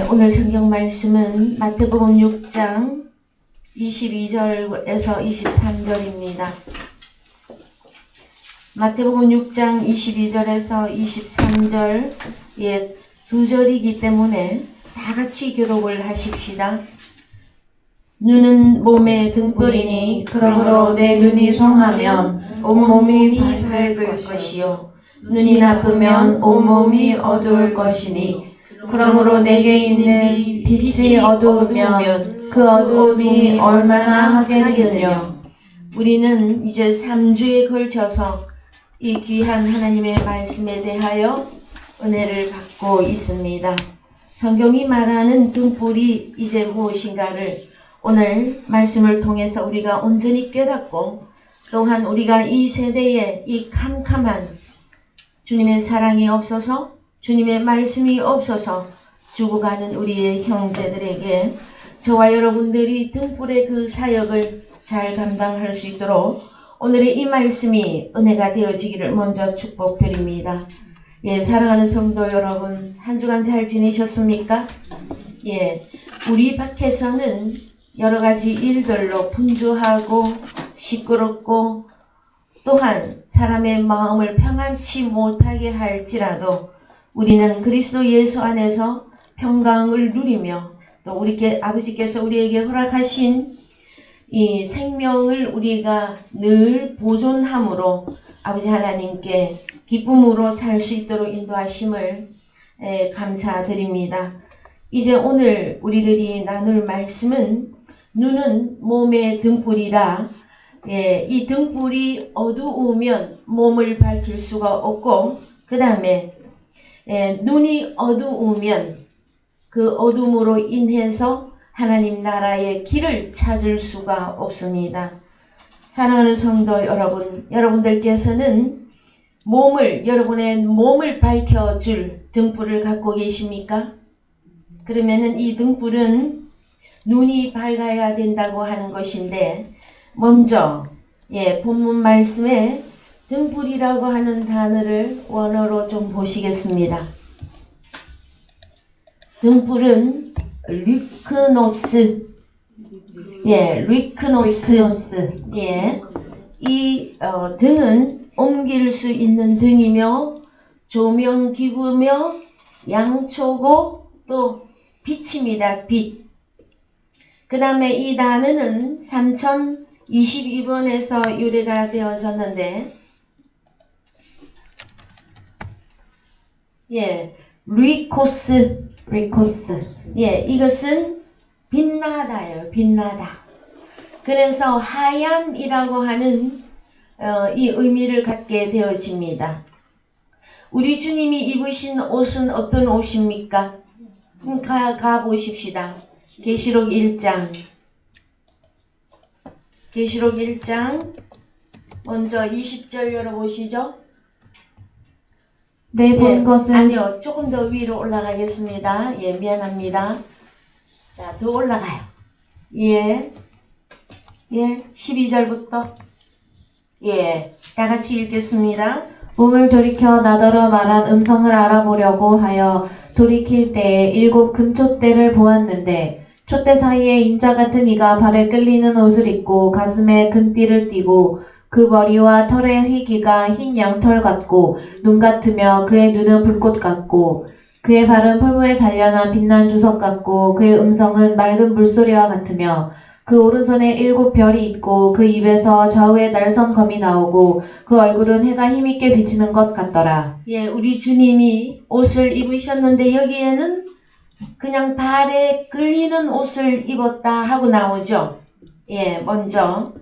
오늘 성경 말씀은 마태복음 6장 22절에서 23절입니다. 마태복음 6장 22절에서 23절 두 절이기 때문에 다 같이 기록을 하십시다. 눈은 몸의 등불이니 그러므로 내 눈이 성하면 온몸이 밝을 것이요 눈이 나쁘면 온몸이 어두울 것이니 그러므로 내게 있는 빛이 어두우면 그 어두움이 얼마나 하겠느냐. 우리는 이제 3주에 걸쳐서 이 귀한 하나님의 말씀에 대하여 은혜를 받고 있습니다. 성경이 말하는 등불이 이제 무엇인가를 오늘 말씀을 통해서 우리가 온전히 깨닫고 또한 우리가 이 세대에 이 캄캄한 주님의 사랑이 없어서 주님의 말씀이 없어서 죽어가는 우리의 형제들에게 저와 여러분들이 등불의 그 사역을 잘 감당할 수 있도록 오늘의 이 말씀이 은혜가 되어지기를 먼저 축복드립니다. 사랑하는 성도 여러분, 한 주간 잘 지내셨습니까? 우리 밖에서는 여러 가지 일들로 분주하고 시끄럽고 또한 사람의 마음을 평안치 못하게 할지라도 우리는 그리스도 예수 안에서 평강을 누리며 또 아버지께서 우리에게 허락하신 이 생명을 우리가 늘 보존함으로 아버지 하나님께 기쁨으로 살 수 있도록 인도하심을 감사드립니다. 이제 오늘 우리들이 나눌 말씀은 눈은 몸의 등불이라. 이 등불이 어두우면 몸을 밝힐 수가 없고 그 다음에 눈이 어두우면 그 어둠으로 인해서 하나님 나라의 길을 찾을 수가 없습니다. 사랑하는 성도 여러분, 여러분들께서는 여러분의 몸을 밝혀줄 등불을 갖고 계십니까? 그러면은 이 등불은 눈이 밝아야 된다고 하는 것인데 먼저 본문 말씀에 등불이라고 하는 단어를 원어로 좀 보시겠습니다. 등불은 리크노스. 리크노스. 이 등은 옮길 수 있는 등이며 조명기구며 양초고 또 빛입니다. 빛. 그 다음에 이 단어는 3022번에서 유래가 되어졌는데 리코스. 이것은 빛나다예요. 빛나다. 그래서 하얀이라고 하는 이 의미를 갖게 되어집니다. 우리 주님이 입으신 옷은 어떤 옷입니까? 가보십시다. 계시록 1장. 계시록 1장 먼저 20절 열어보시죠. 본 것은 아니요. 조금 더 위로 올라가겠습니다. 미안합니다. 자, 더 올라가요. 12절부터 다 같이 읽겠습니다. 몸을 돌이켜 나더러 말한 음성을 알아보려고 하여 돌이킬 때에 7 금촛대를 보았는데 촛대 사이에 인자 같은 이가 발에 끌리는 옷을 입고 가슴에 금띠를 띠고 그 머리와 털의 희기가 흰 양털 같고 눈 같으며 그의 눈은 불꽃 같고 그의 발은 풀무에 단련한 빛난 주석 같고 그의 음성은 맑은 물소리와 같으며 그 오른손에 7 별이 있고 그 입에서 좌우에 날선 검이 나오고 그 얼굴은 해가 힘있게 비치는 것 같더라. 우리 주님이 옷을 입으셨는데 여기에는 그냥 발에 끌리는 옷을 입었다 하고 나오죠. 먼저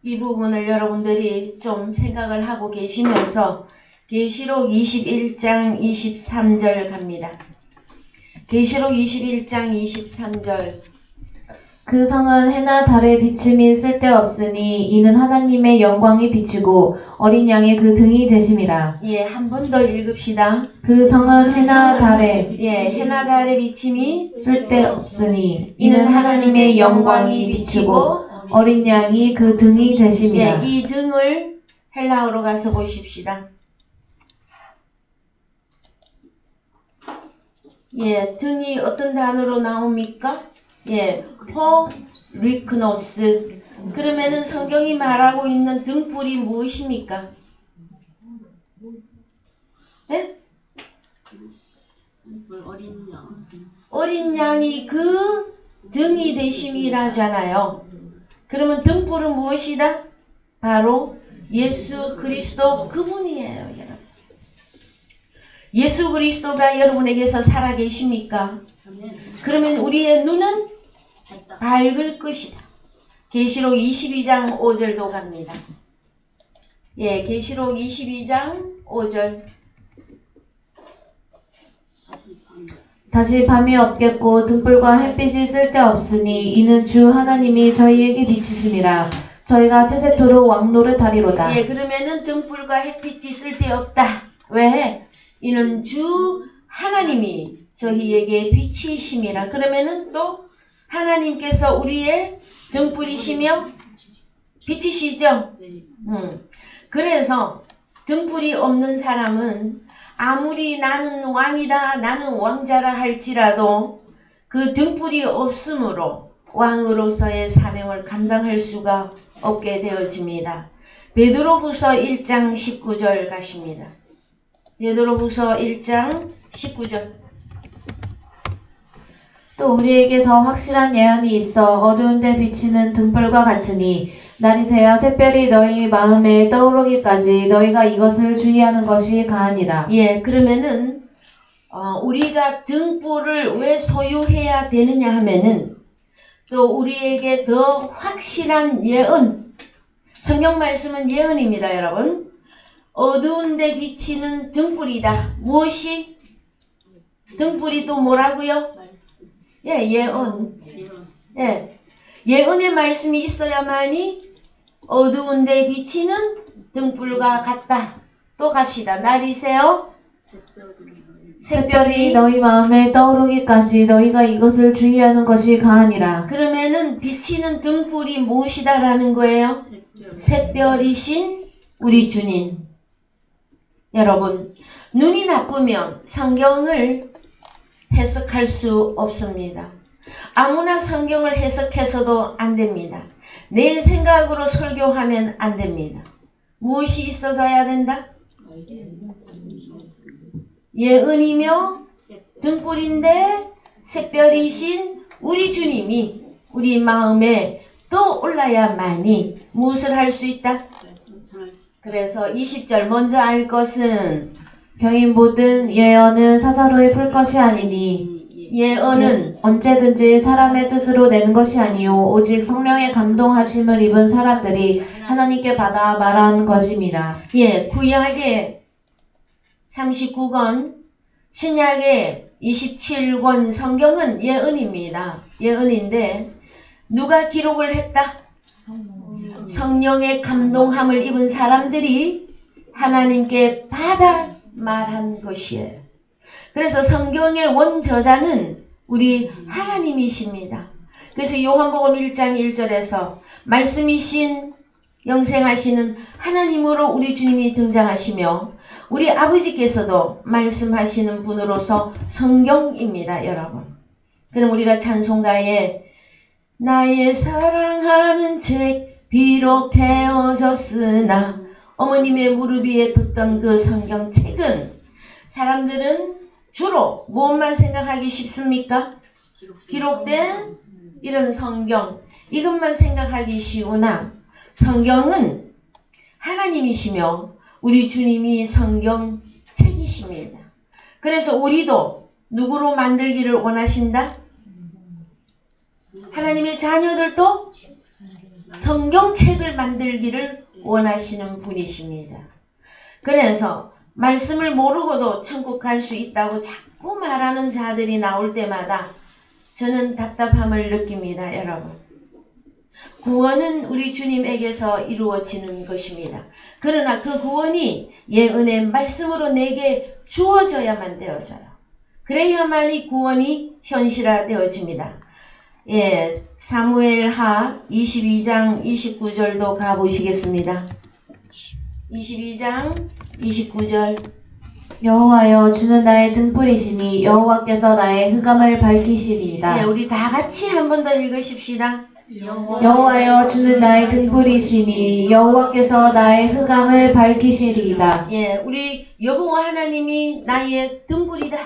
이 부분을 여러분들이 좀 생각을 하고 계시면서 계시록 21장 23절 갑니다. 계시록 21장 23절. 그 성은 해나 달의 비침이 쓸데없으니 이는 하나님의 영광이 비치고 어린 양의 그 등이 되심이라. 한 번 더 읽읍시다. 그 성은 해나 달의 해나 달의 비침이 쓸데없으니 이는 하나님의 영광이 비치고 어린 양이 그 등이 되심이라. 이 등을 헬라어로 가서 보십시다. 예, 등이 어떤 단어로 나옵니까? 예, 포리크노스. 그러면은 성경이 말하고 있는 등불이 무엇입니까? 예? 어린 양. 어린 양이 그 등이 되심이라잖아요. 그러면 등불은 무엇이다? 바로 예수 그리스도 그분이에요, 여러분. 예수 그리스도가 여러분에게서 살아계십니까? 아멘. 그러면 우리의 눈은 됐다. 밝을 것이다. 계시록 22장 5절도 갑니다. 예, 계시록 22장 5절. 다시 밤이 없겠고 등불과 햇빛이 쓸데없으니 이는 주 하나님이 저희에게 비치심이라. 저희가 세세토록 왕노릇하리로다. 예, 그러면은 등불과 햇빛이 쓸데없다. 왜? 이는 주 하나님이 저희에게 빛이심이라. 그러면은 또 하나님께서 우리의 등불이시며 빛이시죠? 네. 그래서 등불이 없는 사람은 아무리 나는 왕이다, 나는 왕자라 할지라도 그 등불이 없으므로 왕으로서의 사명을 감당할 수가 없게 되어집니다. 베드로후서 1장 19절 가십니다. 베드로후서 1장 19절. 또 우리에게 더 확실한 예언이 있어 어두운 데 비치는 등불과 같으니 날이 새어 샛별이 너희 마음에 떠오르기까지 너희가 이것을 주의하는 것이 가하니라. 예, 그러면은 우리가 등불을 왜 소유해야 되느냐 하면은 또 우리에게 더 확실한 예언, 성경 말씀은 예언입니다, 여러분. 어두운 데 비치는 등불이다. 무엇이? 등불이 또 뭐라고요? 말씀. 예, 예언. 예언. 예, 예언의 말씀이 있어야만이 어두운 데 비치는 등불과 같다. 또 갑시다. 날이 새어 샛별이 너희 마음에 떠오르기까지 너희가 이것을 주의하는 것이 가하니라. 그러면은 비치는 등불이 무엇이다라는 거예요? 샛별. 샛별이신 우리 주님. 여러분, 눈이 나쁘면 성경을 해석할 수 없습니다. 아무나 성경을 해석해서도 안 됩니다. 내 생각으로 설교하면 안 됩니다. 무엇이 있어서야 된다? 예언이며 등불인데 샛별이신 우리 주님이 우리 마음에 떠올라야만이 무엇을 할 수 있다? 말씀 전할 수. 그래서 20절 먼저 알 것은 경인 모든 예언은 사사로이 풀 것이 아니니 예언은 언제든지 사람의 뜻으로 내는 것이 아니요 오직 성령의 감동하심을 입은 사람들이 하나님께 받아 말한 것임이라. 예, 구약의 39권, 신약의 27권 성경은 예언입니다. 예언인데 누가 기록을 했다? 성령의 감동함을 입은 사람들이 하나님께 받아 말한 것이에요. 그래서 성경의 원저자는 우리 하나님이십니다. 그래서 요한복음 1장 1절에서 말씀이신 영생하시는 하나님으로 우리 주님이 등장하시며 우리 아버지께서도 말씀하시는 분으로서 성경입니다, 여러분. 그럼 우리가 찬송가에 나의 사랑하는 책 비록 헤어졌으나 어머님의 무릎 위에 듣던 그 성경책은 사람들은 주로 무엇만 생각하기 쉽습니까? 기록된 이런 성경, 이것만 생각하기 쉬우나 성경은 하나님이시며 우리 주님이 성경책이십니다. 그래서 우리도 누구로 만들기를 원하신다? 하나님의 자녀들도 성경책을 만들기를 원하시는 분이십니다. 그래서 말씀을 모르고도 천국 갈 수 있다고 자꾸 말하는 자들이 나올 때마다 저는 답답함을 느낍니다, 여러분. 구원은 우리 주님에게서 이루어지는 것입니다. 그러나 그 구원이 예언의 말씀으로 내게 주어져야만 되어져요. 그래야만이 구원이 현실화되어집니다. 예, 사무엘하 22장 29절도 가보시겠습니다. 22장 29절. 여호와여 주는 나의 등불이시니 여호와께서 나의 흑암을 밝히시리이다. 예, 우리 다 같이 한 번 더 읽으십시다. 여호와여 주는 나의 등불이시니 여호와께서 나의 흑암을 밝히시리이다. 예, 우리 여호와 하나님이 나의 등불이다.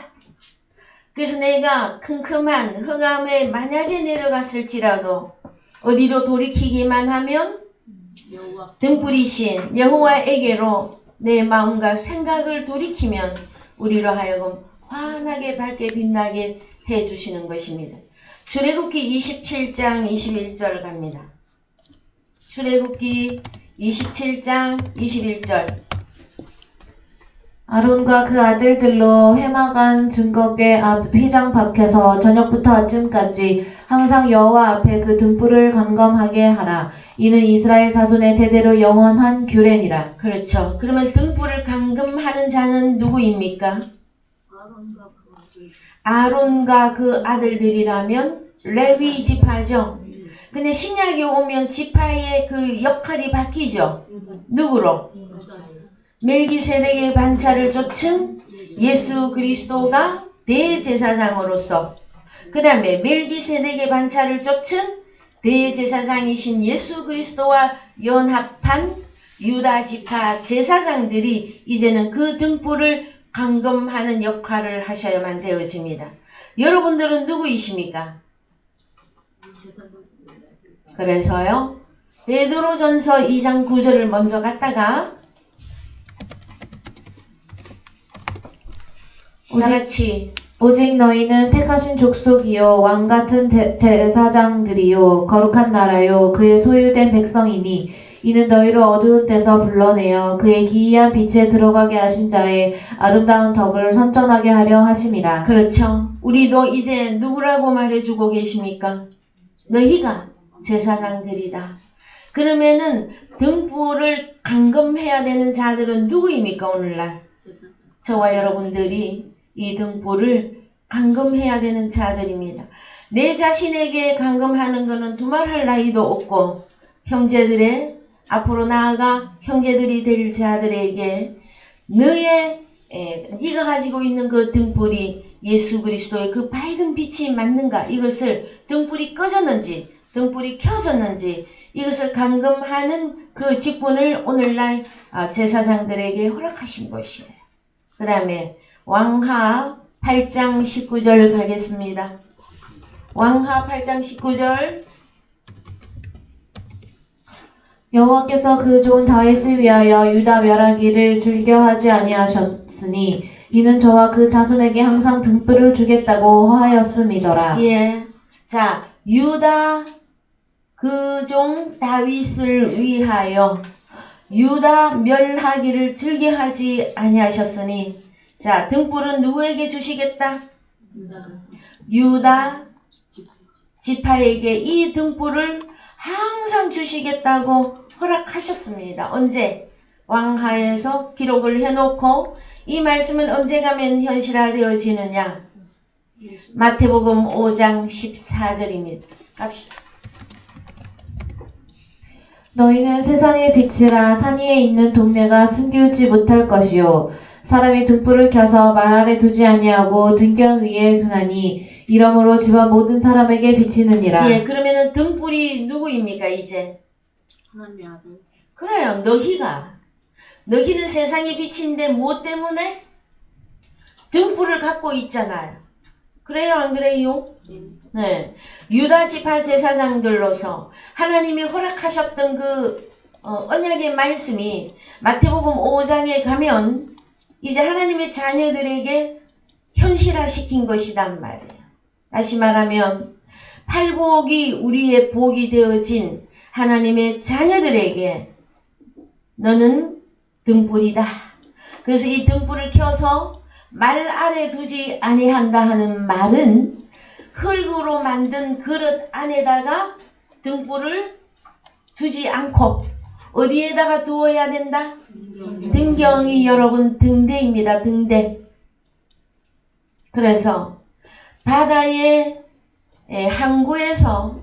그래서 내가 큼큼한 흑암에 만약에 내려갔을지라도 어디로 돌이키기만 하면 여호와 등불이신 여호와에게로 내 마음과 생각을 돌이키면 우리로 하여금 환하게 밝게 빛나게 해주시는 것입니다. 출애굽기 27장 21절 갑니다. 출애굽기 27장 21절. 아론과 그 아들들로 회막안 증거궤 앞 휘장 밖에서 저녁부터 아침까지 항상 여호와 앞에 그 등불을 감검하게 하라. 이는 이스라엘 자손의 대대로 영원한 규례니라. 그렇죠. 그러면 등불을 감금하는 자는 누구입니까? 아론과 그 아들 아론과 그 아들들이라면 레위 지파죠. 근데 신약에 오면 지파의 그 역할이 바뀌죠. 누구로? 멜기세덱의 반차를 쫓은 예수 그리스도가 대제사장으로서, 그 다음에 멜기세덱의 반차를 쫓은 대제사장이신 예수 그리스도와 연합한 유다 지파 제사장들이 이제는 그 등불을 감금하는 역할을 하셔야만 되어집니다. 여러분들은 누구이십니까? 그래서요, 베드로전서 2장 9절을 먼저 갔다가 다같이 오직 너희는 택하신 족속이요 왕같은 제사장들이요 거룩한 나라요 그의 소유된 백성이니 이는 너희를 어두운 데서 불러내어 그의 기이한 빛에 들어가게 하신 자의 아름다운 덕을 선전하게 하려 하심이라. 그렇죠. 우리도 이제 누구라고 말해주고 계십니까? 너희가 제사장들이다. 그러면은 등불을 감금해야 되는 자들은 누구입니까? 오늘날 제사장 저와 여러분들이 이 등불을 감금해야 되는 자들입니다. 내 자신에게 감금하는 것은 두말할 나위도 없고, 형제들의 앞으로 나아가 형제들이 될 자들에게 네가 가지고 있는 그 등불이 예수 그리스도의 그 밝은 빛이 맞는가, 이것을 등불이 꺼졌는지 등불이 켜졌는지 이것을 감금하는 그 직분을 오늘날 제사장들에게 허락하신 것이에요. 그 다음에 왕하 8장 19절 가겠습니다. 왕하 8장 19절. 여호와께서 그 종 다윗을 위하여 유다 멸하기를 즐겨하지 아니하셨으니 이는 저와 그 자손에게 항상 등불을 주겠다고 하였음이더라. 예. 자, 유다 그 종 다윗을 위하여 유다 멸하기를 즐겨하지 아니하셨으니, 자, 등불은 누구에게 주시겠다? 유다 지파에게 이 등불을 항상 주시겠다고 허락하셨습니다. 언제? 왕하에서 기록을 해놓고 이 말씀은 언제 가면 현실화되어지느냐? 마태복음 5장 14절입니다. 갑시다. 너희는 세상의 빛이라. 산 위에 있는 동네가 숨기우지 못할 것이요 사람이 등불을 켜서 말 아래 두지 아니하고 등경 위에 두나니 이러므로 집안 모든 사람에게 비치느니라. 예, 그러면은 등불이 누구입니까 이제? 하나님의 아들 그래요. 너희는 세상의 빛인데 무엇 때문에? 등불을 갖고 있잖아요. 그래요, 안 그래요? 네. 유다 지파 제사장들로서 하나님이 허락하셨던 그 언약의 말씀이 마태복음 5장에 가면 이제 하나님의 자녀들에게 현실화시킨 것이란 말이에요. 다시 말하면 팔복이 우리의 복이 되어진 하나님의 자녀들에게 너는 등불이다. 그래서 이 등불을 켜서 말 아래 두지 아니한다 하는 말은 흙으로 만든 그릇 안에다가 등불을 두지 않고 어디에다가 두어야 된다? 등경이 여러분 등대입니다. 등대. 그래서 바다의 항구에서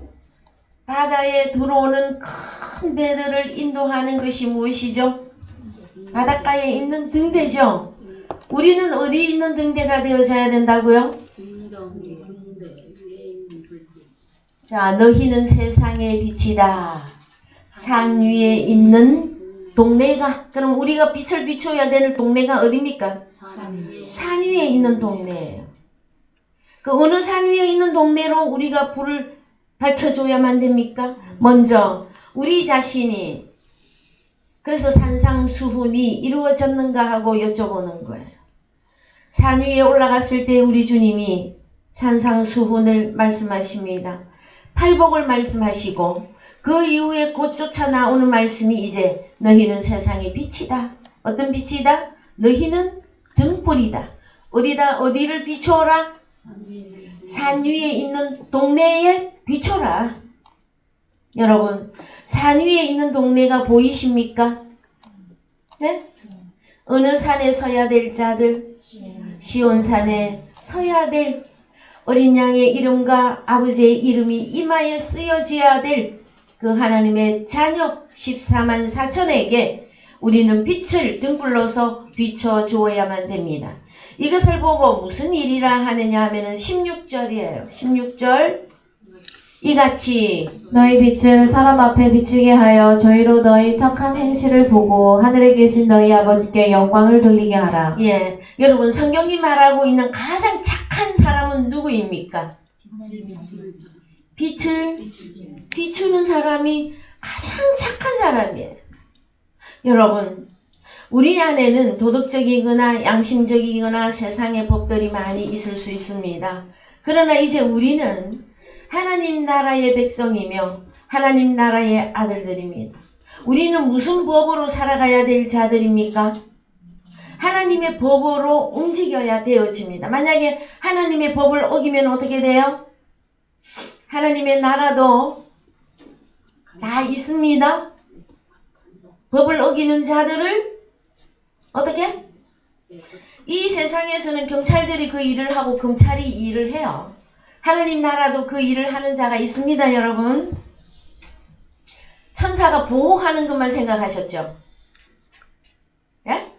바다에 들어오는 큰 배들을 인도하는 것이 무엇이죠? 바닷가에 있는 등대죠. 우리는 어디 있는 등대가 되어져야 된다고요? 공동의 군대 위에 있는 불빛. 자, 너희는 세상의 빛이다. 산 위에 있는 동네가, 그럼 우리가 빛을 비춰야 되는 동네가 어디입니까? 산 위에 있는 동네예요. 그 어느 산 위에 있는 동네로 우리가 불을 밝혀줘야만 됩니까? 먼저 우리 자신이, 그래서 산상수훈이 이루어졌는가 하고 여쭤보는 거예요. 산 위에 올라갔을 때 우리 주님이 산상수훈을 말씀하십니다. 팔복을 말씀하시고 그 이후에 곧 쫓아 나오는 말씀이 이제 너희는 세상의 빛이다. 어떤 빛이다? 너희는 등불이다. 어디를 비추어라? 산 위에 있는 동네에 비춰라. 여러분, 산 위에 있는 동네가 보이십니까? 네? 어느 산에 서야 될 자들? 시온산에 서야 될 어린 양의 이름과 아버지의 이름이 이마에 쓰여져야 될 그 하나님의 자녀 14만 4천에게 우리는 빛을 등불로서 비춰주어야만 됩니다. 이것을 보고 무슨 일이라 하느냐 하면은 16절이에요. 16절 이같이 너희 빛을 사람 앞에 비치게 하여 저희로 너희 착한 행실을 보고 하늘에 계신 너희 아버지께 영광을 돌리게 하라. 예, 여러분 성경이 말하고 있는 가장 착한 사람은 누구입니까? 빛을 비추는 사람이 가장 착한 사람이에요. 여러분, 우리 안에는 도덕적이거나 양심적이거나 세상의 법들이 많이 있을 수 있습니다. 그러나 이제 우리는 하나님 나라의 백성이며 하나님 나라의 아들들입니다. 우리는 무슨 법으로 살아가야 될 자들입니까? 하나님의 법으로 움직여야 되어집니다. 만약에 하나님의 법을 어기면 어떻게 돼요? 하나님의 나라도 다 있습니다. 법을 어기는 자들을 어떻게? 이 세상에서는 경찰들이 그 일을 하고 검찰이 이 일을 해요. 하나님 나라도 그 일을 하는 자가 있습니다, 여러분. 천사가 보호하는 것만 생각하셨죠? 예?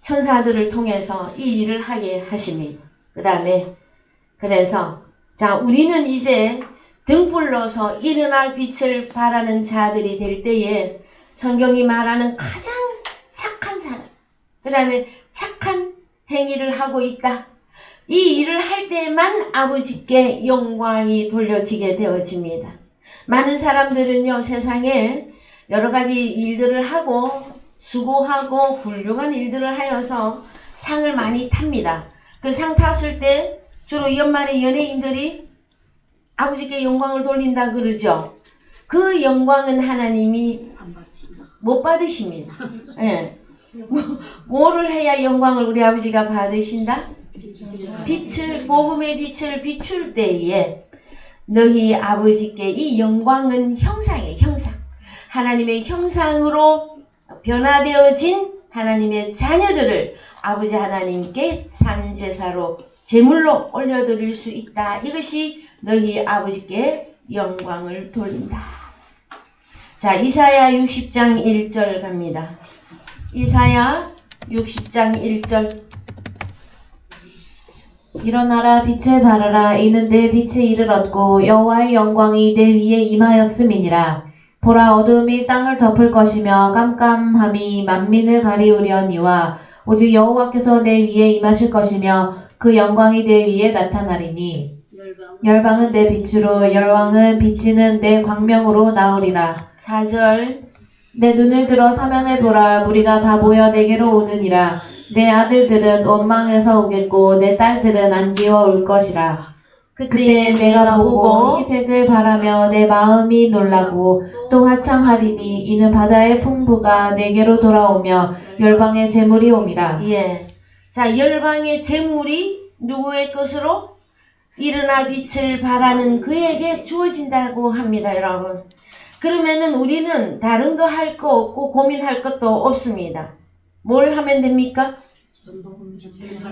천사들을 통해서 이 일을 하게 하십니다. 그 다음에 그래서 자, 우리는 이제 등불로서 일어날 빛을 발하는 자들이 될 때에 성경이 말하는 가장 착한 사람, 그 다음에 착한 행위를 하고 있다. 이 일을 할 때만 아버지께 영광이 돌려지게 되어집니다. 많은 사람들은요, 세상에 여러 가지 일들을 하고 수고하고 훌륭한 일들을 하여서 상을 많이 탑니다. 그 상 탔을 때 주로 연말에 연예인들이 아버지께 영광을 돌린다 그러죠. 그 영광은 하나님이 못 받으십니다. 예. 뭐를 해야 영광을 우리 아버지가 받으신다? 빛을, 복음의 빛을 비출 때에 너희 아버지께 이 영광은 형상이에요. 형상. 하나님의 형상으로 변화되어진 하나님의 자녀들을 아버지 하나님께 산제사로 제물로 올려드릴 수 있다. 이것이 너희 아버지께 영광을 돌린다. 자, 이사야 60장 1절 갑니다. 이사야 60장 1절. 일어나라 빛을 발하라 이는 내 빛이 이르렀고 여호와의 영광이 내 위에 임하였음이니라. 보라 어두움이 땅을 덮을 것이며 깜깜함이 만민을 가리우려니와 오직 여호와께서 내 위에 임하실 것이며 그 영광이 내 위에 나타나리니 열방은 내 빛으로 열왕은 비치는 내 광명으로 나오리라. 4절. 내 눈을 들어 사면을 보라 무리가 다 모여 내게로 오느니라. 내 아들들은 원망에서 오겠고 내 딸들은 안기워 올 것이라. 그때 내가 보고 희색을 바라며 내 마음이 놀라고 또 화창하리니 이는 바다의 풍부가 내게로 돌아오며 열방의 재물이 옴이라. 예. 자, 열방의 재물이 누구의 것으로? 일어나 빛을 발하는 그에게 주어진다고 합니다, 여러분. 그러면은 우리는 다른 거 할 거 없고 고민할 것도 없습니다. 뭘 하면 됩니까?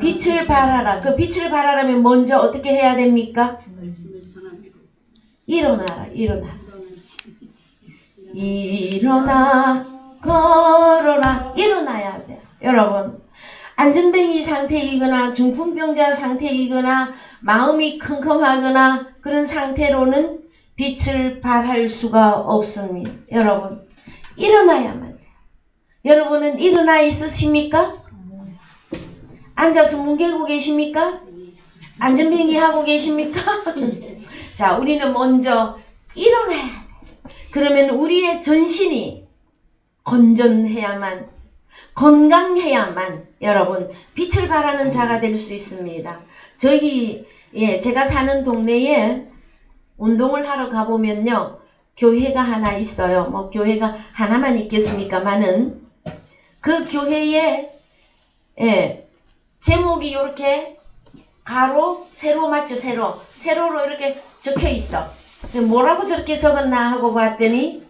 빛을 발하라. 그 빛을 발하려면 먼저 어떻게 해야 됩니까? 일어나라, 일어나. 일어나, 걸어라. 일어나야 돼. 여러분, 안전뱅이 상태이거나 중풍병자 상태이거나 마음이 컴컴하거나 그런 상태로는 빛을 발할 수가 없습니다. 여러분, 일어나야만 돼요. 여러분은 일어나 있으십니까? 앉아서 뭉개고 계십니까? 안전뱅이 하고 계십니까? 자, 우리는 먼저 일어나야 돼. 그러면 우리의 전신이 건전해야만, 건강해야만 여러분 빛을 발하는 자가 될 수 있습니다. 제가 사는 동네에 운동을 하러 가보면요, 교회가 하나 있어요. 뭐 교회가 하나만 있겠습니까만은 그 교회에 제목이 이렇게 가로 세로 맞죠? 세로로 이렇게 적혀 있어. 뭐라고 저렇게 적었나 하고 봤더니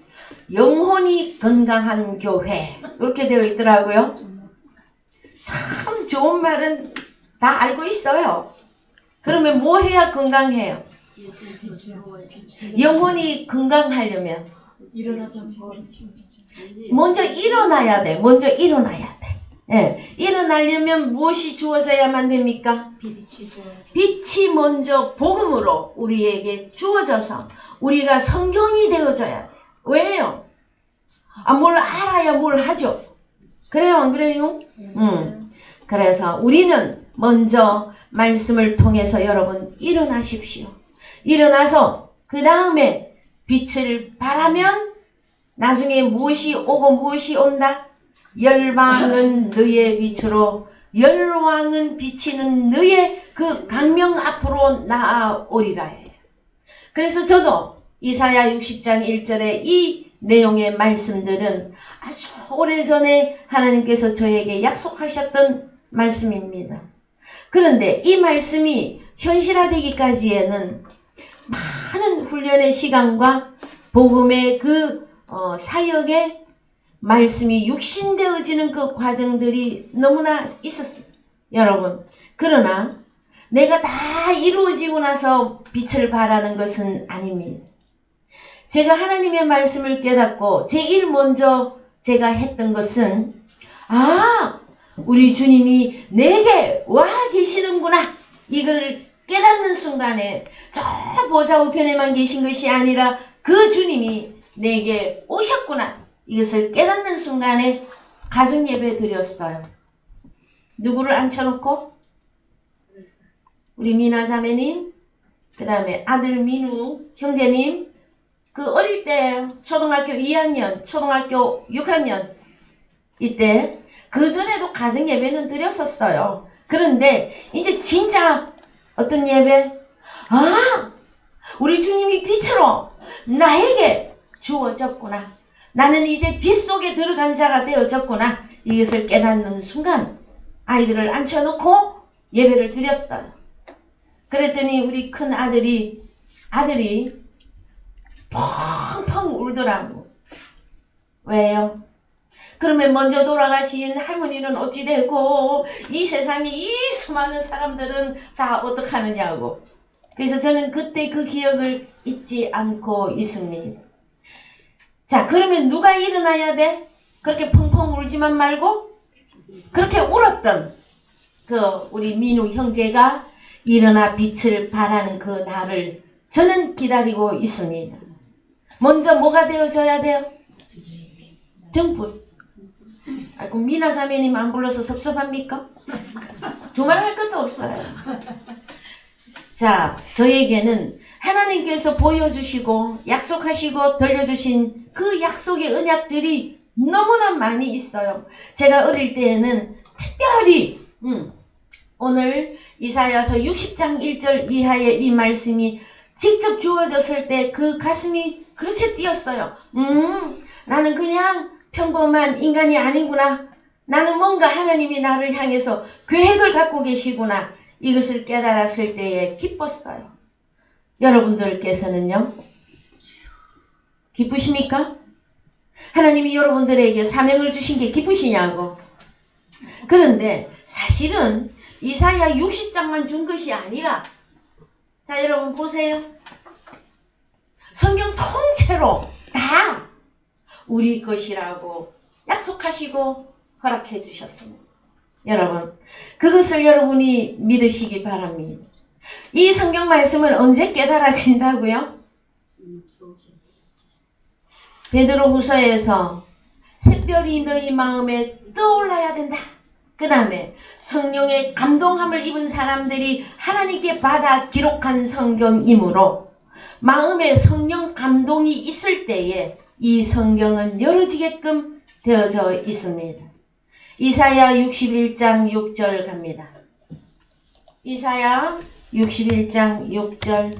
영혼이 건강한 교회 이렇게 되어 있더라고요. 참 좋은 말은 다 알고 있어요. 그러면 뭐 해야 건강해요? 영혼이 건강하려면 먼저 일어나야 돼. 먼저 일어나야 돼. 일어나려면 무엇이 주어져야만 됩니까? 빛이 먼저 복음으로 우리에게 주어져서 우리가 성경이 되어져야 돼. 왜요? 뭘 알아야 뭘 하죠. 그래요, 안 그래요? 그래서 우리는 먼저 말씀을 통해서 여러분 일어나십시오. 일어나서 그 다음에 빛을 발하면 나중에 무엇이 오고 무엇이 온다? 열방은 너의 빛으로 열왕은 비치는 너의 그 강명 앞으로 나아오리라 해요. 그래서 저도 이사야 60장 1절에 이 내용의 말씀들은 아주 오래전에 하나님께서 저에게 약속하셨던 말씀입니다. 그런데 이 말씀이 현실화되기까지에는 많은 훈련의 시간과 복음의 그 사역의 말씀이 육신되어지는 그 과정들이 너무나 있었습니다. 여러분, 그러나 내가 다 이루어지고 나서 빛을 발하는 것은 아닙니다. 제가 하나님의 말씀을 깨닫고 제일 먼저 제가 했던 것은 우리 주님이 내게 와 계시는구나, 이걸 깨닫는 순간에 저 보좌 우편에만 계신 것이 아니라 그 주님이 내게 오셨구나, 이것을 깨닫는 순간에 가정 예배 드렸어요. 누구를 앉혀놓고? 우리 미나 자매님, 그 다음에 아들 민우 형제님, 그 어릴 때 초등학교 2학년, 초등학교 6학년 이때 그 전에도 가정 예배는 드렸었어요. 그런데 이제 진짜 어떤 예배? 우리 주님이 빛으로 나에게 주어졌구나. 나는 이제 빛 속에 들어간 자가 되어졌구나. 이것을 깨닫는 순간 아이들을 앉혀놓고 예배를 드렸어요. 그랬더니 우리 큰 아들이 펑펑 울더라고. 왜요? 그러면 먼저 돌아가신 할머니는 어찌 되고 이 세상에 이 수많은 사람들은 다 어떡하느냐고. 그래서 저는 그때 그 기억을 잊지 않고 있습니다. 자, 그러면 누가 일어나야 돼? 그렇게 펑펑 울지만 말고 그렇게 울었던 그 우리 민우 형제가 일어나 빛을 발하는 그 날을 저는 기다리고 있습니다. 먼저 뭐가 되어져야 돼요? 등불. 아이고, 미나 자매님 안 불러서 섭섭합니까? 두말할 것도 없어요. 자, 저에게는 하나님께서 보여주시고 약속하시고 들려주신 그 약속의 언약들이 너무나 많이 있어요. 제가 어릴 때에는 특별히 오늘 이사야서 60장 1절 이하의 이 말씀이 직접 주어졌을 때 그 가슴이 그렇게 뛰었어요. 나는 그냥 평범한 인간이 아니구나. 나는 뭔가 하나님이 나를 향해서 계획을 갖고 계시구나. 이것을 깨달았을 때에 기뻤어요. 여러분들께서는요? 기쁘십니까? 하나님이 여러분들에게 사명을 주신 게 기쁘시냐고. 그런데 사실은 이사야 60장만 준 것이 아니라, 자, 여러분 보세요. 성경 통째로 다 우리 것이라고 약속하시고 허락해 주셨습니다. 여러분, 그것을 여러분이 믿으시기 바랍니다. 이 성경 말씀을 언제 깨달아진다고요? 베드로후서에서 샛별이 너희 마음에 떠올라야 된다. 그 다음에 성령의 감동함을 입은 사람들이 하나님께 받아 기록한 성경이므로 마음에 성령 감동이 있을 때에 이 성경은 열어지게끔 되어져 있습니다. 이사야 61장 6절 갑니다. 이사야 61장 6절.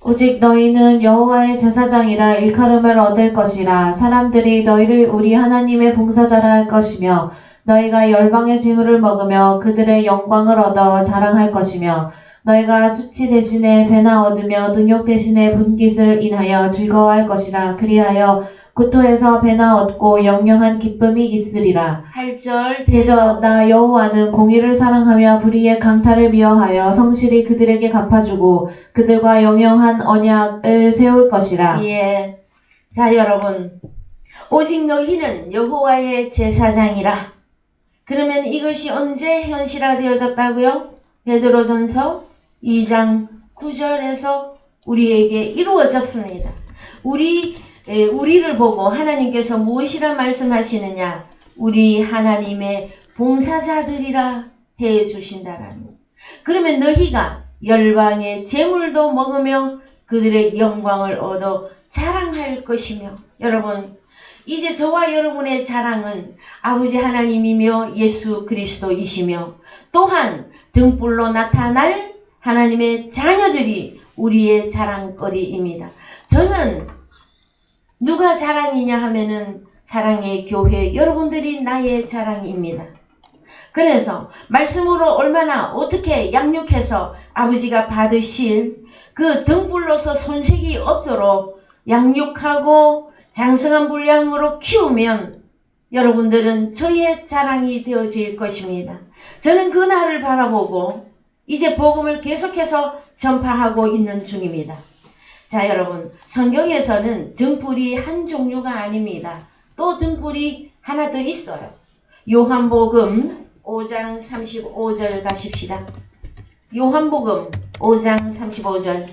오직 너희는 여호와의 제사장이라 일컬음을 얻을 것이라. 사람들이 너희를 우리 하나님의 봉사자라 할 것이며 너희가 열방의 재물을 먹으며 그들의 영광을 얻어 자랑할 것이며 너희가 수치 대신에 배나 얻으며 능욕 대신에 분깃을 인하여 즐거워할 것이라. 그리하여 고토에서 배나 얻고 영영한 기쁨이 있으리라. 8절. 대저 나 여호와는 공의를 사랑하며 불의의 강탈을 미워하여 성실히 그들에게 갚아주고 그들과 영영한 언약을 세울 것이라. 예. 자, 여러분, 오직 너희는 여호와의 제사장이라. 그러면 이것이 언제 현실화되어졌다고요? 베드로전서 2장 9절에서 우리에게 이루어졌습니다. 우리를 보고 하나님께서 무엇이라 말씀하시느냐? 우리 하나님의 봉사자들이라 해 주신다라는. 그러면 너희가 열방의 재물도 먹으며 그들의 영광을 얻어 자랑할 것이며. 여러분, 이제 저와 여러분의 자랑은 아버지 하나님이며 예수 그리스도이시며 또한 등불로 나타날 하나님의 자녀들이 우리의 자랑거리입니다. 저는 누가 자랑이냐 하면은 사랑의 교회 여러분들이 나의 자랑입니다. 그래서 말씀으로 얼마나 어떻게 양육해서 아버지가 받으실 그 등불로서 손색이 없도록 양육하고 장성한 분량으로 키우면 여러분들은 저의 자랑이 되어질 것입니다. 저는 그 날을 바라보고 이제 복음을 계속해서 전파하고 있는 중입니다. 자, 여러분, 성경에서는 등불이 한 종류가 아닙니다. 또 등불이 하나 더 있어요. 요한복음 5장 35절 가십시다. 요한복음 5장 35절.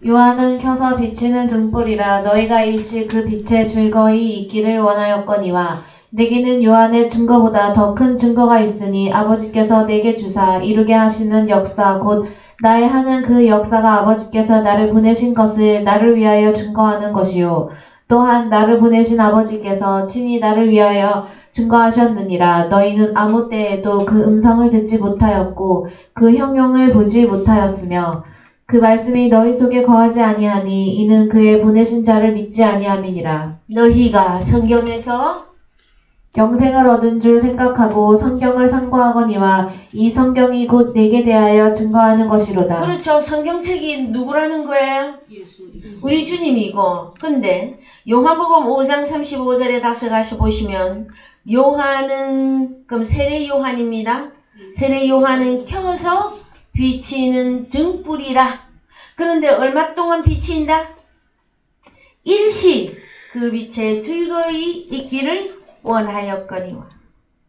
요한은 켜서 비치는 등불이라. 너희가 일시 그 빛에 즐거이 있기를 원하였거니와 내게는 요한의 증거보다 더 큰 증거가 있으니 아버지께서 내게 주사 이루게 하시는 역사 곧 나의 하는 그 역사가 아버지께서 나를 보내신 것을 나를 위하여 증거하는 것이요 또한 나를 보내신 아버지께서 친히 나를 위하여 증거하셨느니라. 너희는 아무 때에도 그 음성을 듣지 못하였고 그 형용을 보지 못하였으며 그 말씀이 너희 속에 거하지 아니하니 이는 그의 보내신 자를 믿지 아니함이니라. 너희가 성경에서 영생을 얻은 줄 생각하고 성경을 상고하거니와 이 성경이 곧 내게 대하여 증거하는 것이로다. 그렇죠. 성경책이 누구라는 거예요? 우리 주님이고. 근데 요한복음 5장 35절에 다시 가서 보시면 요한은 그럼 세례 요한입니다. 세례 요한은 켜서 비치는 등불이라. 그런데 얼마 동안 비친다? 일시 그 빛에 즐거이 있기를 원하였거니와.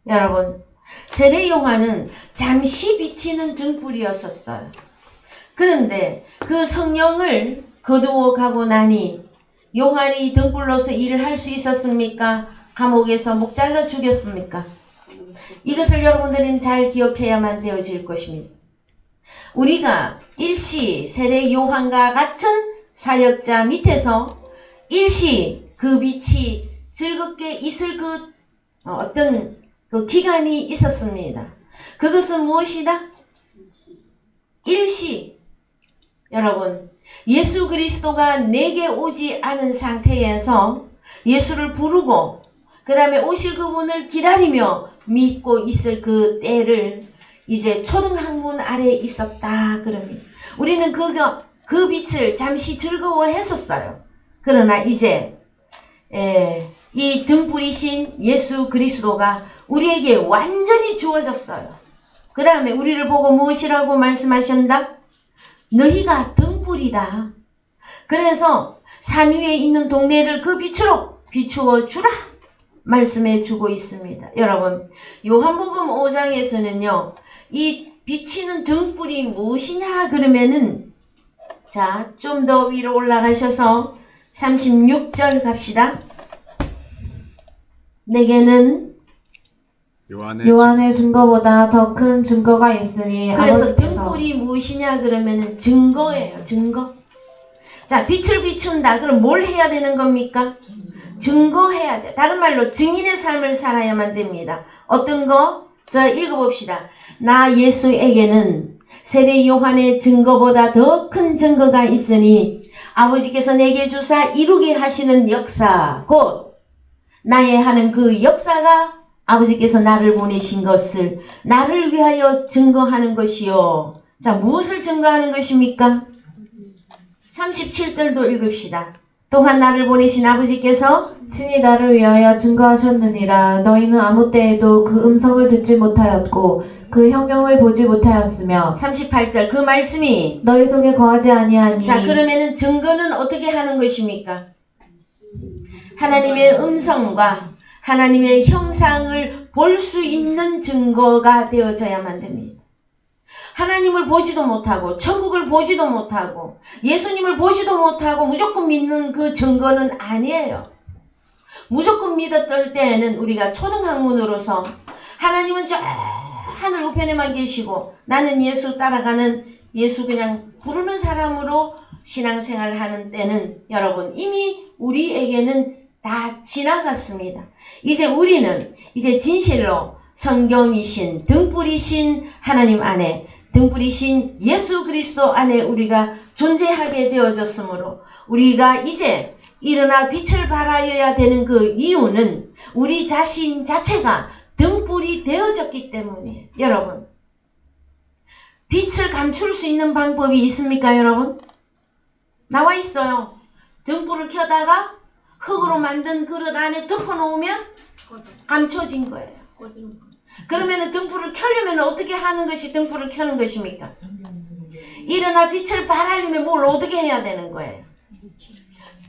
여러분, 세례 요한은 잠시 비치는 등불이었었어요. 그런데 그 성령을 거두어 가고 나니 요한이 등불로서 일을 할 수 있었습니까? 감옥에서 목 잘라 죽였습니까? 이것을 여러분들은 잘 기억해야만 되어질 것입니다. 우리가 일시 세례 요한과 같은 사역자 밑에서 일시 그 빛이 즐겁게 있을 어떤 그 기간이 있었습니다. 그것은 무엇이다? 일시. 여러분, 예수 그리스도가 내게 오지 않은 상태에서 예수를 부르고 그 다음에 오실 그분을 기다리며 믿고 있을 그 때를 이제 초등학문 아래에 있었다 그럽니다. 우리는 그 빛을 잠시 즐거워했었어요. 그러나 이제 이 등불이신 예수 그리스도가 우리에게 완전히 주어졌어요. 그 다음에 우리를 보고 무엇이라고 말씀하셨다? 너희가 등불이다. 그래서 산 위에 있는 동네를 그 빛으로 비추어 주라. 말씀해 주고 있습니다. 여러분, 요한복음 5장에서는요, 이 비치는 등불이 무엇이냐 그러면은, 자, 좀 더 위로 올라가셔서 36절 갑시다. 내게는 요한의 증거보다 더 큰 증거가 있으니 그래서 아버지께서 등불이 무엇이냐 그러면은 증거예요. 증거. 자, 빛을 비춘다. 그럼 뭘 해야 되는 겁니까? 증거해야 돼. 다른 말로 증인의 삶을 살아야만 됩니다. 어떤 거? 자, 읽어봅시다. 나 예수에게는 세례 요한의 증거보다 더 큰 증거가 있으니 아버지께서 내게 주사 이루게 하시는 역사, 곧 나의 하는 그 역사가 아버지께서 나를 보내신 것을 나를 위하여 증거하는 것이요. 자, 무엇을 증거하는 것입니까? 37절도 읽읍시다. 또한 나를 보내신 아버지께서 친히 나를 위하여 증거하셨느니라. 너희는 아무 때에도 그 음성을 듣지 못하였고 그 형용을 보지 못하였으며 38절 그 말씀이 너희 속에 거하지 아니하니. 자, 그러면은 증거는 어떻게 하는 것입니까? 하나님의 음성과 하나님의 형상을 볼 수 있는 증거가 되어져야만 됩니다. 하나님을 보지도 못하고 천국을 보지도 못하고 예수님을 보지도 못하고 무조건 믿는 그 증거는 아니에요. 무조건 믿었을 때에는 우리가 초등학문으로서 하나님은 저 하늘 우편에만 계시고 나는 예수 따라가는 예수 그냥 부르는 사람으로 신앙생활을 하는 때는 여러분 이미 우리에게는 다 지나갔습니다. 이제 우리는 이제 진실로 성경이신 등불이신 하나님 안에 등불이신 예수 그리스도 안에 우리가 존재하게 되어졌으므로 우리가 이제 일어나 빛을 발하여야 되는 그 이유는 우리 자신 자체가 등불이 되어졌기 때문이에요. 여러분, 빛을 감출 수 있는 방법이 있습니까, 여러분? 나와 있어요. 등불을 켜다가 흙으로 만든 그릇 안에 덮어놓으면 감춰진 거예요. 그러면 등불을 켜려면 어떻게 하는 것이 등불을 켜는 것입니까? 일어나 빛을 발하려면 뭘 어떻게 해야 되는 거예요?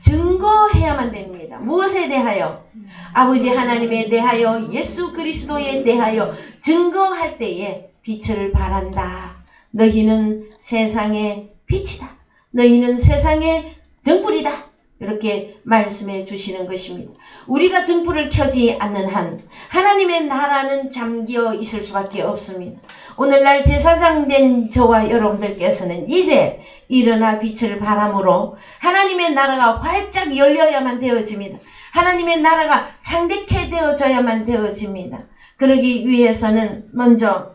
증거해야만 됩니다. 무엇에 대하여? 아버지 하나님에 대하여 예수 그리스도에 대하여 증거할 때에 빛을 발한다. 너희는 세상의 빛이다. 너희는 세상의 등불이다. 이렇게 말씀해 주시는 것입니다. 우리가 등불을 켜지 않는 한 하나님의 나라는 잠겨 있을 수밖에 없습니다. 오늘날 제사장 된 저와 여러분들께서는 이제 일어나 빛을 발함으로 하나님의 나라가 활짝 열려야만 되어집니다. 하나님의 나라가 창대케 되어져야만 되어집니다. 그러기 위해서는 먼저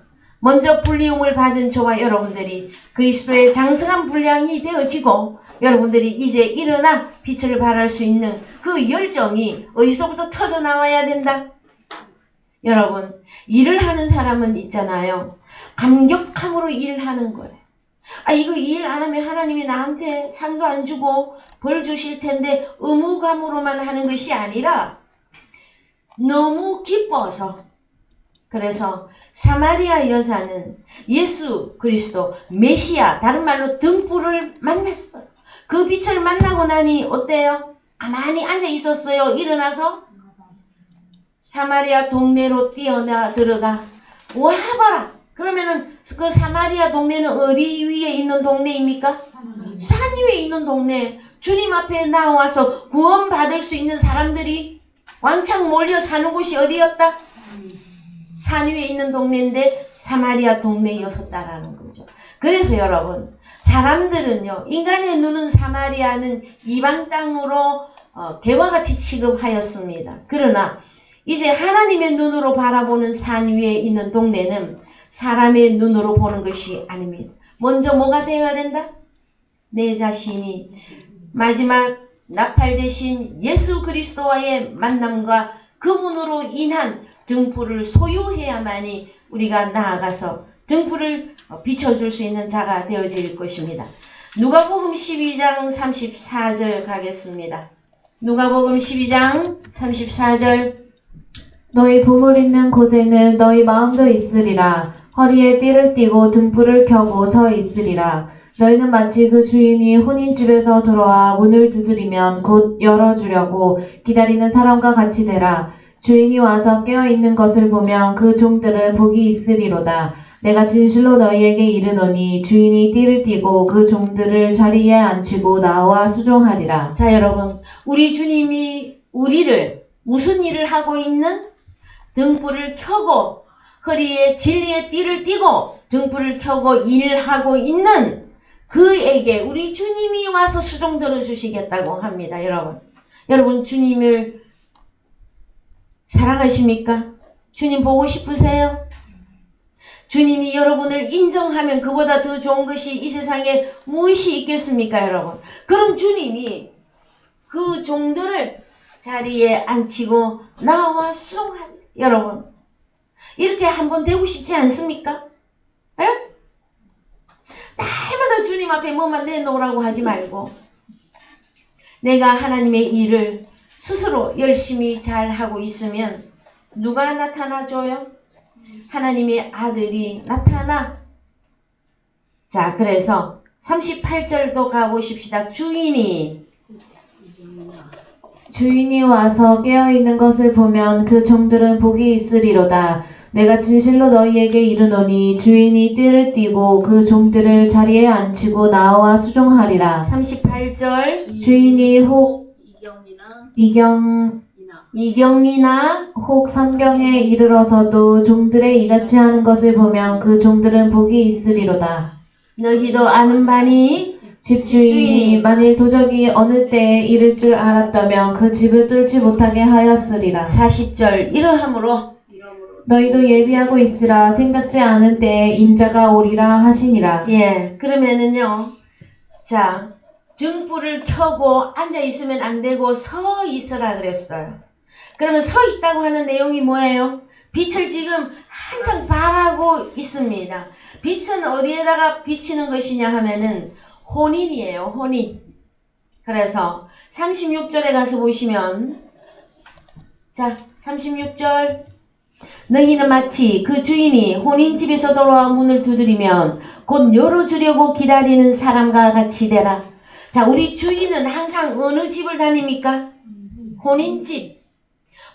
불리움을 받은 저와 여러분들이 그리스도의 장성한 분량이 되어지고 여러분들이 이제 일어나 빛을 발할 수 있는 그 열정이 어디서부터 터져 나와야 된다? 여러분, 일을 하는 사람은 있잖아요. 감격함으로 일을 하는 거예요. 아, 이거 일 안 하면 하나님이 나한테 상도 안 주고 벌 주실 텐데 의무감으로만 하는 것이 아니라 너무 기뻐서. 그래서 사마리아 여자는 예수 그리스도 메시아, 다른 말로 등불을 만났어요. 그 빛을 만나고 나니 어때요? 가만히 앉아 있었어요. 일어나서 사마리아 동네로 뛰어들어가 와봐라. 그러면은 그 사마리아 동네는 어디 위에 있는 동네입니까? 산 위에 있는 동네. 주님 앞에 나와서 구원받을 수 있는 사람들이 왕창 몰려 사는 곳이 어디였다? 산 위에 있는 동네인데 사마리아 동네였었다라는 거죠. 그래서 여러분, 사람들은요, 인간의 눈은 사마리아는 이방 땅으로 개와같이 취급하였습니다. 그러나 이제 하나님의 눈으로 바라보는 산 위에 있는 동네는 사람의 눈으로 보는 것이 아닙니다. 먼저 뭐가 되어야 된다? 내 자신이 마지막 나팔 대신 예수 그리스도와의 만남과 그분으로 인한 등불을 소유해야만이 우리가 나아가서 등불을 비춰줄 수 있는 자가 되어질 것입니다. 누가복음 12장 34절 가겠습니다. 누가복음 12장 34절 너희 보물 있는 곳에는 너희 마음도 있으리라. 허리에 띠를 띠고 등불을 켜고 서 있으리라. 너희는 마치 그 주인이 혼인집에서 들어와 문을 두드리면 곧 열어주려고 기다리는 사람과 같이 되라. 주인이 와서 깨어있는 것을 보면 그 종들은 복이 있으리로다. 내가 진실로 너희에게 이르노니 주인이 띠를 띠고 그 종들을 자리에 앉히고 나와 수종하리라. 자, 여러분, 우리 주님이 우리를 무슨 일을 하고 있는? 등불을 켜고 허리에 진리의 띠를 띠고 등불을 켜고 일하고 있는 그에게 우리 주님이 와서 수종 들어주시겠다고 합니다. 여러분 주님을 사랑하십니까? 주님 보고 싶으세요? 주님이 여러분을 인정하면 그보다 더 좋은 것이 이 세상에 무엇이 있겠습니까, 여러분? 그런 주님이 그 종들을 자리에 앉히고 나와 수종합니다. 여러분, 이렇게 한번 되고 싶지 않습니까? 에? 날마다 주님 앞에 뭐만 내놓으라고 하지 말고 내가 하나님의 일을 스스로 열심히 잘 하고 있으면 누가 나타나줘요? 하나님의 아들이 나타나. 자, 그래서 38절도 가보십시다. 주인이 와서 깨어있는 것을 보면 그 종들은 복이 있으리로다. 내가 진실로 너희에게 이르노니 주인이 띠를 띠고 그 종들을 자리에 앉히고 나와 수종하리라. 38절 주인이 혹 이경이나 이경이나 혹 삼경에 이르러서도 종들의 이같이 하는 것을 보면 그 종들은 복이 있으리로다. 너희도 아는 바니 집주인이 만일 도적이 어느 때에 이를 줄 알았다면 그 집을 뚫지 못하게 하였으리라. 40절 이러함으로 너희도 예비하고 있으라. 생각지 않은 때에 인자가 오리라 하시니라. 예, 그러면은요, 자, 등불을 켜고 앉아 있으면 안 되고 서 있으라 그랬어요. 그러면 서 있다고 하는 내용이 뭐예요? 빛을 지금 한창 발하고 있습니다. 빛은 어디에다가 비치는 것이냐 하면은 혼인이에요, 혼인. 그래서 36절에 가서 보시면, 자, 36절. 너희는 마치 그 주인이 혼인집에서 돌아와 문을 두드리면 곧 열어주려고 기다리는 사람과 같이 되라. 자, 우리 주인은 항상 어느 집을 다닙니까? 혼인집.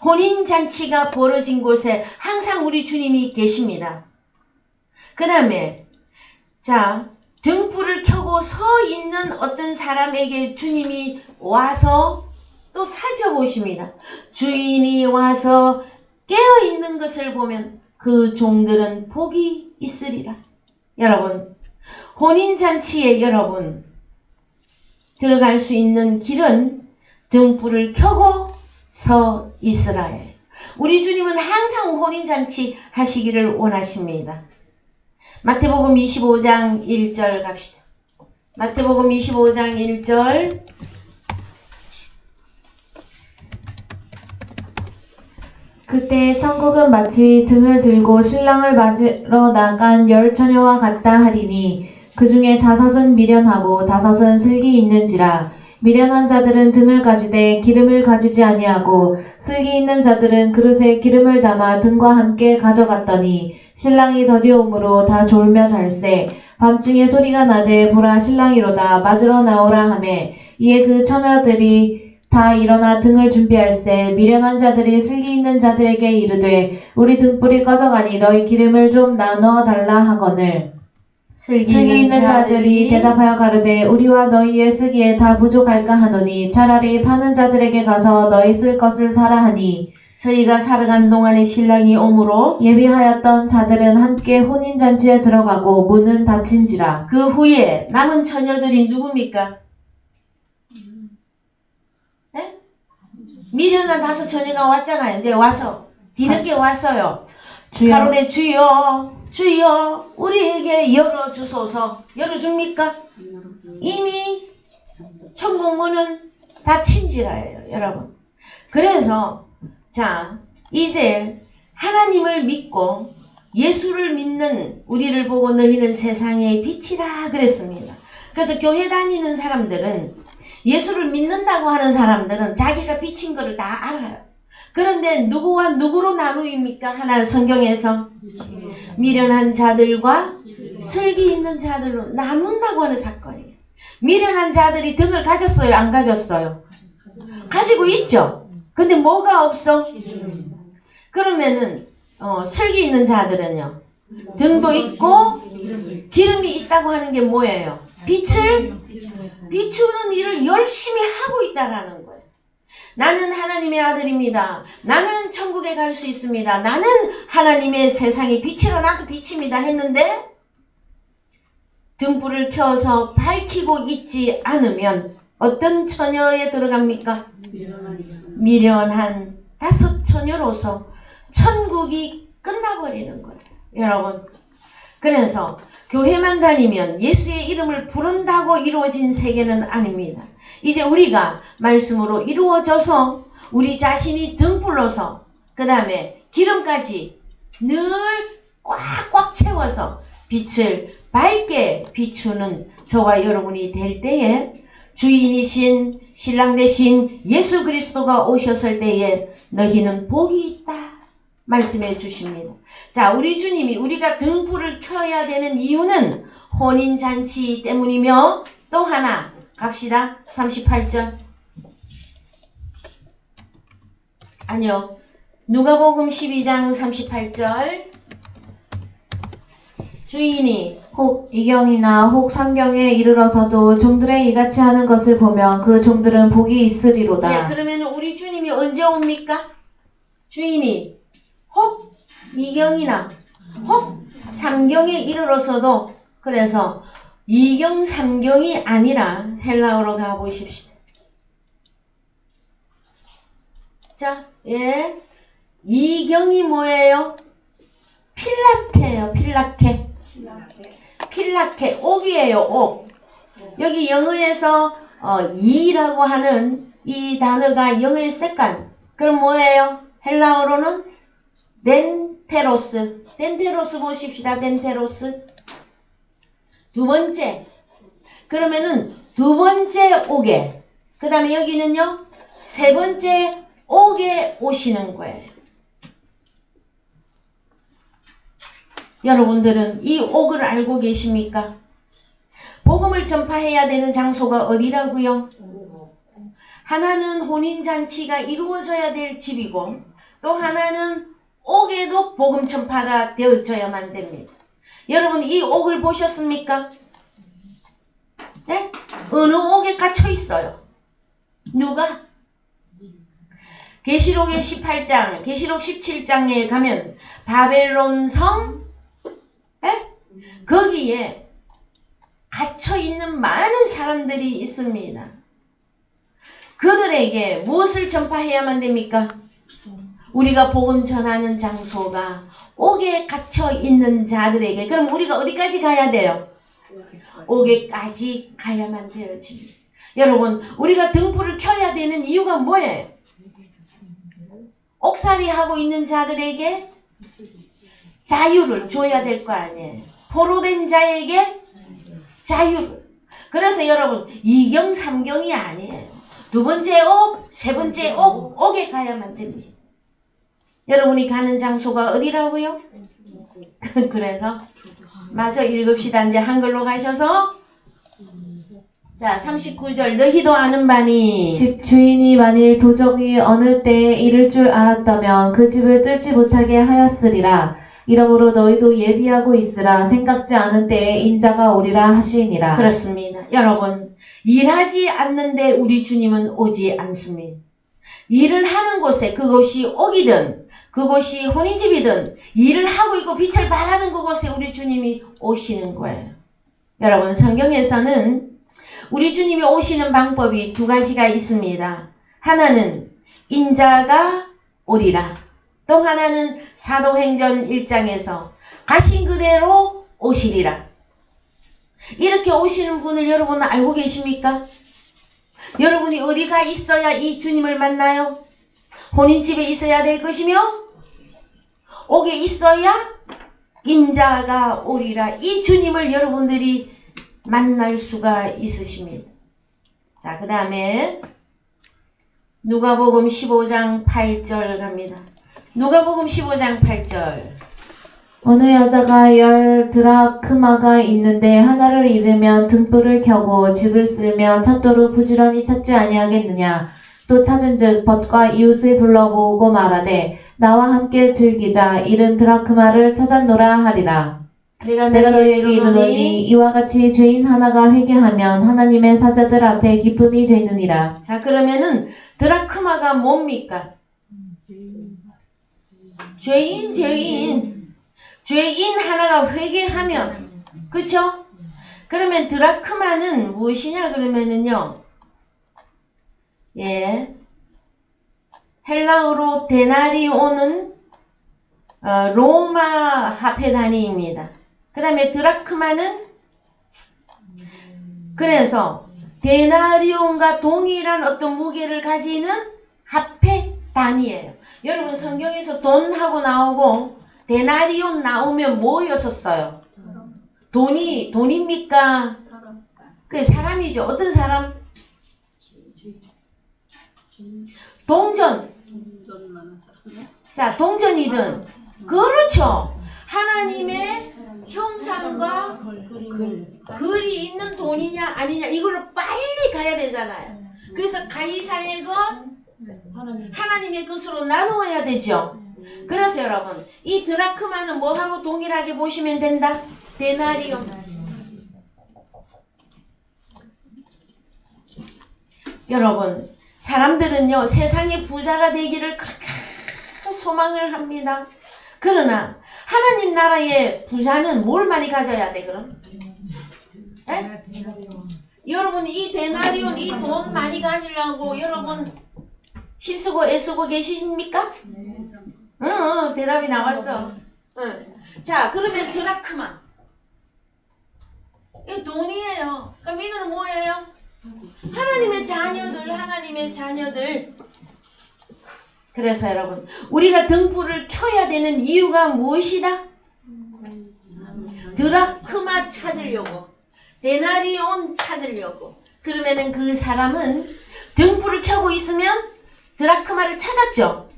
혼인잔치가 벌어진 곳에 항상 우리 주님이 계십니다. 그 다음에 자, 등불을 켜고 서 있는 어떤 사람에게 주님이 와서 또 살펴보십니다. 주인이 와서 깨어있는 것을 보면 그 종들은 복이 있으리라. 여러분, 혼인잔치에 여러분 들어갈 수 있는 길은 등불을 켜고 서 있으라예요. 우리 주님은 항상 혼인잔치 하시기를 원하십니다. 마태복음 25장 1절 갑시다. 마태복음 25장 1절. 그때 천국은 마치 등을 들고 신랑을 맞으러 나간 열 처녀와 같다 하리니 그 중에 5은 미련하고 5은 슬기 있는지라. 미련한 자들은 등을 가지되 기름을 가지지 아니하고 슬기 있는 자들은 그릇에 기름을 담아 등과 함께 가져갔더니 신랑이 더디오므로 다 졸며 잘세. 밤중에 소리가 나되 보라 신랑이로다 맞으러 나오라 하매 이에 그 처녀들이 다 일어나 등을 준비할세. 미련한 자들이 슬기 있는 자들에게 이르되 우리 등불이 꺼져가니 너희 기름을 좀 나눠 달라 하거늘 슬기 있는 자들이 대답하여 가로되 우리와 너희의 쓰기에 다 부족할까 하노니 차라리 파는 자들에게 가서 너희 쓸 것을 사라 하니 저희가 살아간 동안에 신랑이 오므로 예비하였던 자들은 함께 혼인잔치에 들어가고 문은 닫힌지라. 그 후에 남은 처녀들이 누굽니까? 네? 미련한 5 처녀가 왔잖아요. 이제 와서 뒤늦게 왔어요. 가로되 주여 주여 우리에게 열어주소서. 열어줍니까? 이미 천국 문은 닫힌지라예요, 여러분. 그래서 자, 이제 하나님을 믿고 예수를 믿는 우리를 보고 너희는 세상의 빛이라 그랬습니다. 그래서 교회 다니는 사람들은 예수를 믿는다고 하는 사람들은 자기가 비친 것을 다 알아요. 그런데 누구와 누구로 나누입니까? 하나 성경에서 미련한 자들과 슬기 있는 자들로 나눈다고 하는 사건이에요. 미련한 자들이 등을 가졌어요? 안 가졌어요? 가지고 있죠? 근데 뭐가 없어? 그러면은 슬기 있는 자들은요. 등도 있고 기름이 있다고 하는 게 뭐예요? 빛을 비추는 일을 열심히 하고 있다라는 거예요. 나는 하나님의 아들입니다. 나는 천국에 갈 수 있습니다. 나는 하나님의 세상의 빛이라 나도 빛입니다 했는데 등불을 켜서 밝히고 있지 않으면 어떤 처녀에 들어갑니까? 미련한 다섯 처녀로서 천국이 끝나버리는 거예요. 여러분, 그래서 교회만 다니면 예수의 이름을 부른다고 이루어진 세계는 아닙니다. 이제 우리가 말씀으로 이루어져서 우리 자신이 등불로서 그 다음에 기름까지 늘 꽉꽉 채워서 빛을 밝게 비추는 저와 여러분이 될 때에 주인이신 신랑 되신 예수 그리스도가 오셨을 때에 너희는 복이 있다 말씀해 주십니다. 자, 우리 주님이 우리가 등불을 켜야 되는 이유는 혼인잔치 때문이며 또 하나 갑시다. 38절 아니요. 누가복음 12장 38절 주인이 혹 이경이나 혹 삼경에 이르러서도 종들의 이같이 하는 것을 보면 그 종들은 복이 있으리로다. 네, 그러면 우리 주님이 언제 옵니까? 주인이 혹 이경이나 혹 삼경에 이르러서도 그래서 이경 삼경이 아니라 헬라어로 가보십시오. 자, 예, 이경이 뭐예요? 필라케예요. 필라케 옥이에요. 옥. 여기 영어에서 이라고 하는 이 단어가 영어의 색깔. 그럼 뭐예요? 헬라어로는 덴테로스. 덴테로스 보십시다. 덴테로스. 두 번째. 그러면은 두 번째 옥에. 그 다음에 여기는요. 세 번째 옥에 오시는 거예요. 여러분들은 이 옥을 알고 계십니까? 복음을 전파해야 되는 장소가 어디라고요? 하나는 혼인잔치가 이루어져야 될 집이고 또 하나는 옥에도 복음 전파가 되어져야만 됩니다. 여러분 이 옥을 보셨습니까? 네? 어느 옥에 갇혀 있어요? 누가? 계시록의 18장, 계시록 17장에 가면 바벨론 성 거기에 갇혀있는 많은 사람들이 있습니다. 그들에게 무엇을 전파해야만 됩니까? 우리가 복음 전하는 장소가 옥에 갇혀있는 자들에게 그럼 우리가 어디까지 가야 돼요? 옥에까지 가야만 되어집니다. 여러분 우리가 등불을 켜야 되는 이유가 뭐예요? 옥살이 하고 있는 자들에게 자유를 줘야 될 거 아니에요. 포로된 자에게 자유를. 그래서 여러분 이경 삼경이 아니에요. 두 번째 옥, 세 번째 옥에 가야만 됩니다. 여러분이 가는 장소가 어디라고요? 그래서 마저 읽읍시다. 이제 한글로 가셔서 자 39절 너희도 아는 바니 집 주인이 만일 도적이 어느 때에 이를 줄 알았다면 그 집을 뚫지 못하게 하였으리라. 이러므로 너희도 예비하고 있으라. 생각지 않은 때에 인자가 오리라 하시니라. 그렇습니다. 여러분 일하지 않는데 우리 주님은 오지 않습니다. 일을 하는 곳에 그것이 옥이든 그것이 혼인집이든 일을 하고 있고 빛을 발하는 그곳에 우리 주님이 오시는 거예요. 여러분 성경에서는 우리 주님이 오시는 방법이 두 가지가 있습니다. 하나는 인자가 오리라. 또 하나는 사도행전 1장에서 가신 그대로 오시리라. 이렇게 오시는 분을 여러분은 알고 계십니까? 여러분이 어디가 있어야 이 주님을 만나요? 혼인집에 있어야 될 것이며 옥에 있어야 임자가 오리라. 이 주님을 여러분들이 만날 수가 있으십니다. 자, 그 다음에 누가복음 15장 8절 갑니다. 누가복음 15장 8절 어느 여자가 10 드라크마가 있는데 하나를 잃으면 등불을 켜고 집을 쓸며 찾도록 부지런히 찾지 아니하겠느냐. 또 찾은즉 벗과 이웃을 불러모으고 말하되 나와 함께 즐기자. 이른 드라크마를 찾았노라 하리라. 내가 너희에게 이르노니 이와 같이 죄인 하나가 회개하면 하나님의 사자들 앞에 기쁨이 되느니라. 자, 그러면은 드라크마가 뭡니까? 죄인 하나가 회개하면, 그쵸? 그러면 드라크마는 무엇이냐 그러면은요, 예, 헬라어로 데나리오는 로마 화폐 단위입니다. 그 다음에 드라크마는, 그래서 데나리온과 동일한 어떤 무게를 가지는 화폐 단위예요. 여러분 성경에서 돈하고 나오고 데나리온 나오면 뭐였었어요? 돈입니까? 그 사람이죠. 어떤 사람? 동전. 자, 동전이든, 그렇죠. 하나님의 형상과 글이 있는 돈이냐 아니냐 이걸로 빨리 가야 되잖아요. 그래서 가이사의 것, 하나님의 것으로 나누어야 되죠. 그래서 여러분, 이 드라크마는 뭐하고 동일하게 보시면 된다? 데나리온. 여러분, 사람들은요 세상의 부자가 되기를 그렇게 소망을 합니다. 그러나 하나님 나라의 부자는 뭘 많이 가져야 돼 그럼? 에? 여러분 이 데나리온, 이 돈 많이 가지려고 여러분 힘쓰고 애쓰고 계십니까? 응, 대답이 나왔어. 응. 자, 그러면 드라크마, 이거 돈이에요. 그럼 이거는 뭐예요? 하나님의 자녀들. 그래서 여러분, 우리가 등불을 켜야 되는 이유가 무엇이다? 드라크마 찾으려고, 데나리온 찾으려고. 그러면은 그 사람은 등불을 켜고 있으면 드라크마를 찾았죠.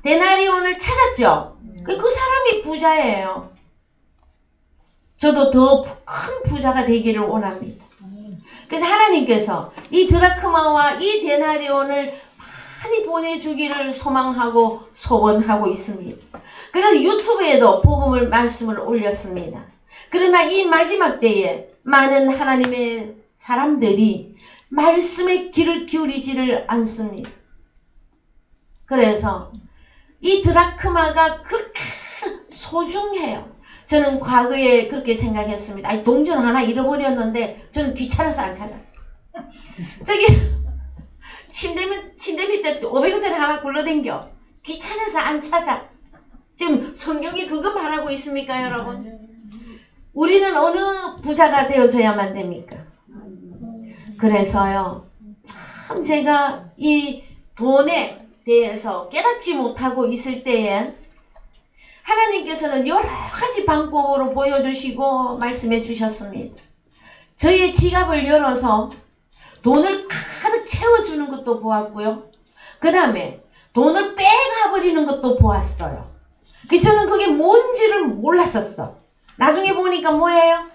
데나리온을 찾았죠. 그 사람이 부자예요. 저도 더 큰 부자가 되기를 원합니다. 그래서 하나님께서 이 드라크마와 이 데나리온을 많이 보내주기를 소망하고 소원하고 있습니다. 그래서 유튜브에도 복음을 말씀을 올렸습니다. 그러나 이 마지막 때에 많은 하나님의 사람들이 말씀의 귀를 기울이지를 않습니다. 그래서 이 드라크마가 그렇게 소중해요. 저는 과거에 그렇게 생각했습니다. 아니, 동전 하나 잃어버렸는데 저는 귀찮아서 안 찾아. 저기 침대 밑에 500원짜리 하나 굴러댕겨. 귀찮아서 안 찾아. 지금 성경이 그거 말하고 있습니까, 여러분? 우리는 어느 부자가 되어져야만 됩니까? 그래서요, 참 제가 이 돈에 대해서 깨닫지 못하고 있을 때에 하나님께서는 여러 가지 방법으로 보여주시고 말씀해 주셨습니다. 저의 지갑을 열어서 돈을 가득 채워주는 것도 보았고요. 그 다음에 돈을 빼가버리는 것도 보았어요. 저는 그게 뭔지를 몰랐었어. 나중에 보니까 뭐예요?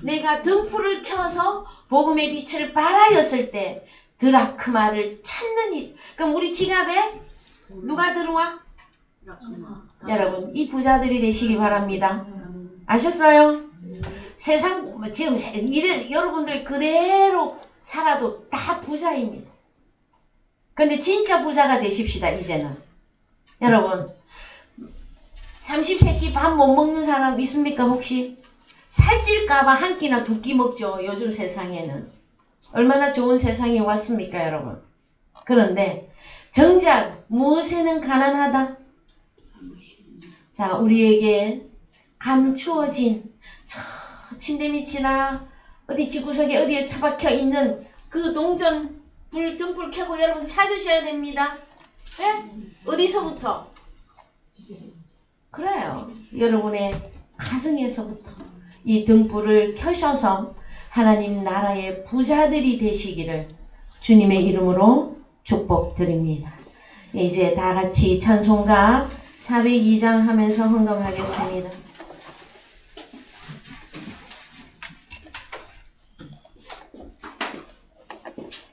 내가 등불을 켜서 복음의 빛을 발하였을 때 드라크마를 찾는 일. 그럼 우리 지갑에 누가 들어와? 여러분, 이 부자들이 되시기 바랍니다. 아셨어요? 세상 지금 여러분들 그대로 살아도 다 부자입니다. 근데 진짜 부자가 되십시다. 이제는 여러분, 30세끼 밥 못 먹는 사람 있습니까? 혹시? 살찔까봐 한 끼나 두 끼 먹죠. 요즘 세상에는. 얼마나 좋은 세상이 왔습니까, 여러분? 그런데 정작 무엇에는 가난하다? 자, 우리에게 감추어진 저 침대 밑이나 어디 집구석에 어디에 처박혀 있는 그 동전 등불 켜고 여러분 찾으셔야 됩니다. 네? 어디서부터? 그래요. 여러분의 가정에서부터 이 등불을 켜셔서 하나님 나라의 부자들이 되시기를 주님의 이름으로 축복드립니다. 이제 다 같이 찬송가 402장 하면서 헌금하겠습니다.